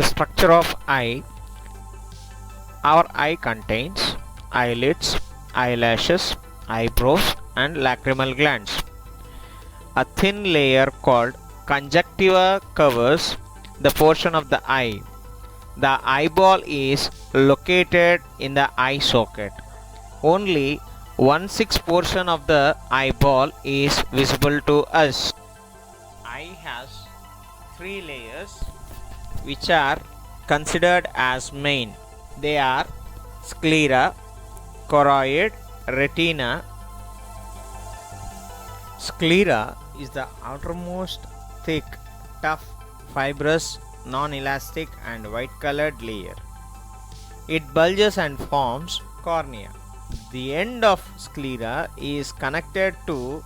structure of eye. Our eye contains eyelids, eyelashes, eyebrows, and lacrimal glands. A thin layer called conjunctiva covers the portion of the eye. The eyeball is located in the eye socket. Only 1/6 portion of the eyeball is visible to us. Eye has three layers which are considered as main. They are sclera, choroid, retina. Sclera is the outermost thick, tough, fibrous, non-elastic and white-colored layer. It bulges and forms cornea. The end of sclera is connected to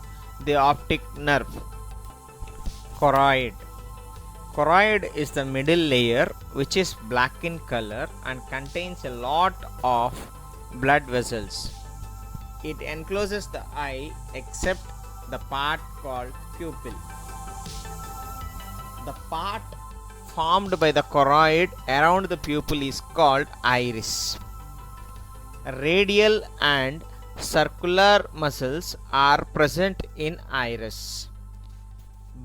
the optic nerve. Choroid. Choroid is the middle layer which is black in color and contains a lot of blood vessels. It encloses the eye except the part called pupil. The part formed by the choroid around the pupil is called iris. Radial and circular muscles are present in iris.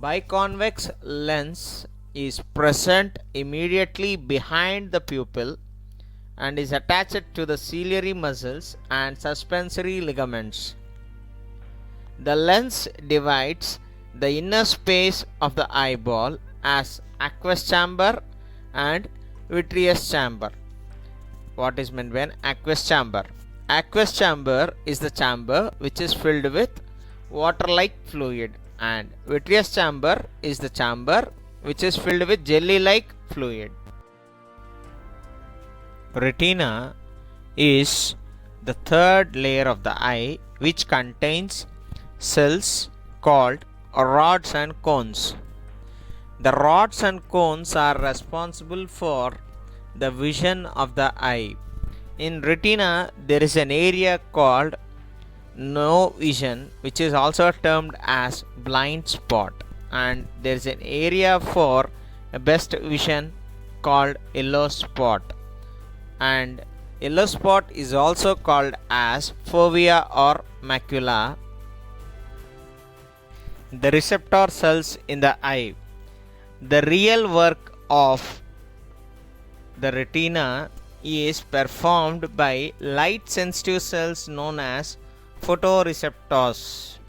Biconvex lens is present immediately behind the pupil and is attached to the ciliary muscles and suspensory ligaments. The lens divides the inner space of the eyeball as aqueous chamber and vitreous chamber. What is meant by an aqueous chamber? Aqueous chamber is the chamber which is filled with water-like fluid, and vitreous chamber is the chamber which is filled with jelly-like fluid. Retina is the third layer of the eye which contains cells called rods and cones. The rods and cones are responsible for the vision of the eye. In retina, there is an area called no vision, which is also termed as blind spot, and there is an area for best vision called yellow spot, and yellow spot is also called as fovea or macula. The receptor cells in the eye. The real work of the retina is performed by light sensitive cells known as photoreceptors.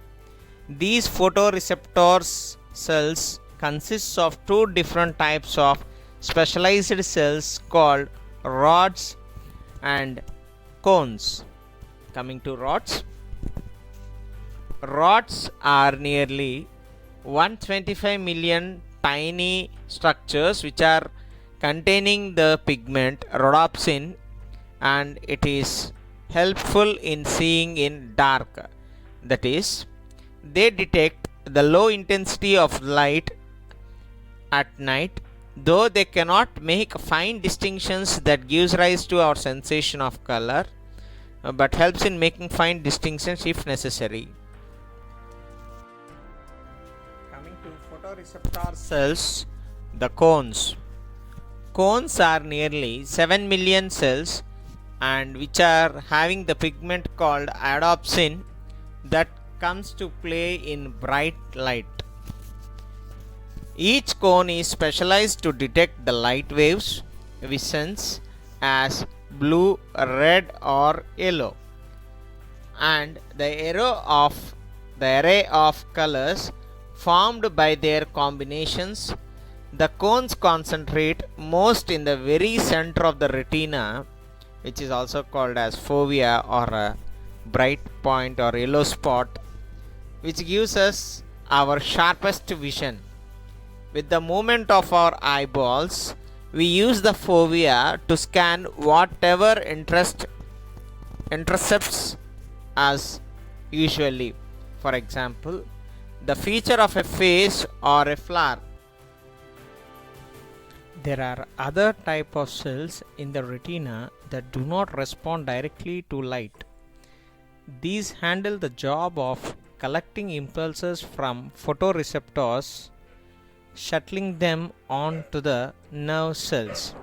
These photoreceptors cells consists of two different types of specialized cells called rods and cones. Coming to rods. Rods are nearly 125 million tiny structures which are containing the pigment rhodopsin, and it is helpful in seeing in dark. That is, they detect the low intensity of light at night, though they cannot make fine distinctions that gives rise to our sensation of color, but helps in making fine distinctions if necessary. Coming to photoreceptor cells, the cones. Cones are nearly 7 million cells and which are having the pigment called iodopsin that comes to play in bright light. Each cone is specialized to detect the light waves we sense as blue, red or yellow, and the array of colors formed by their combinations. The cones concentrate most in the very center of the retina, which is also called as fovea or a bright point or yellow spot, which gives us our sharpest vision. With the movement of our eyeballs, we use the fovea to scan whatever intercepts us usually. For example, the feature of a face or a flower. There are other type of cells in the retina that do not respond directly to light. These handle the job of collecting impulses from photoreceptors shuttling them onto the nerve cells.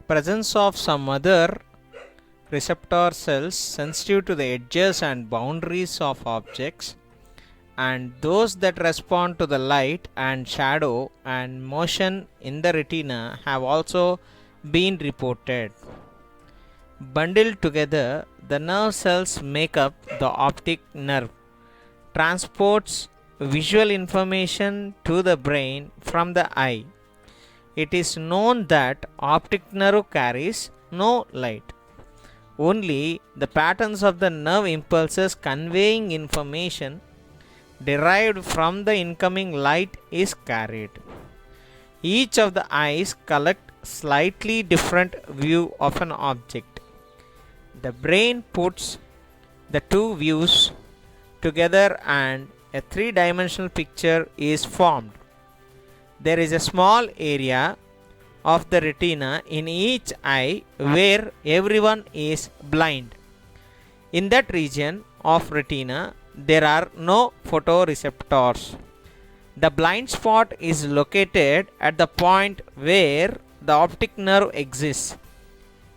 Presence of some other receptor cells sensitive to the edges and boundaries of objects, and those that respond to the light and shadow and motion in the retina have also been reported. Bundled together, the nerve cells make up the optic nerve, transports visual information to the brain from the eye. It is known that optic nerve carries no light. Only the patterns of the nerve impulses conveying information derived from the incoming light is carried. Each of the eyes collect slightly different view of an object. The brain puts the two views together and a three-dimensional picture is formed. There is a small area of the retina in each eye where everyone is blind. In that region of retina, there are no photoreceptors. The blind spot is located at the point where the optic nerve exists.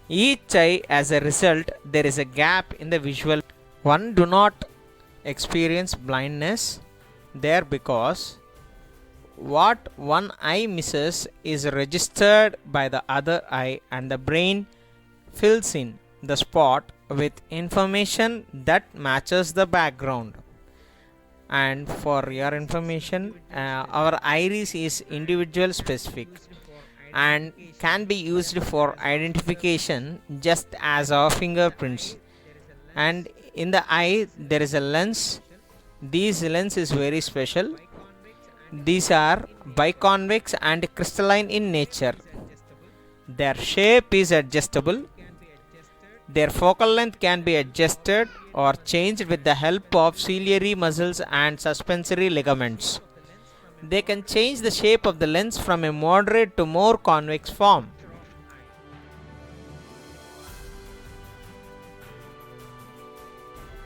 Each eye, as a result, there is a gap in the visual. One do not experience blindness there because what one eye misses is registered by the other eye, and the brain fills in the spot with information that matches the background. And for your information, our iris is individual specific and can be used for identification just as our fingerprints. And in the eye there is a lens. This lens is very special. These are biconvex and crystalline in nature. Their shape is adjustable. Their focal length can be adjusted or changed with the help of ciliary muscles and suspensory ligaments. They can change the shape of the lens from a moderate to more convex form.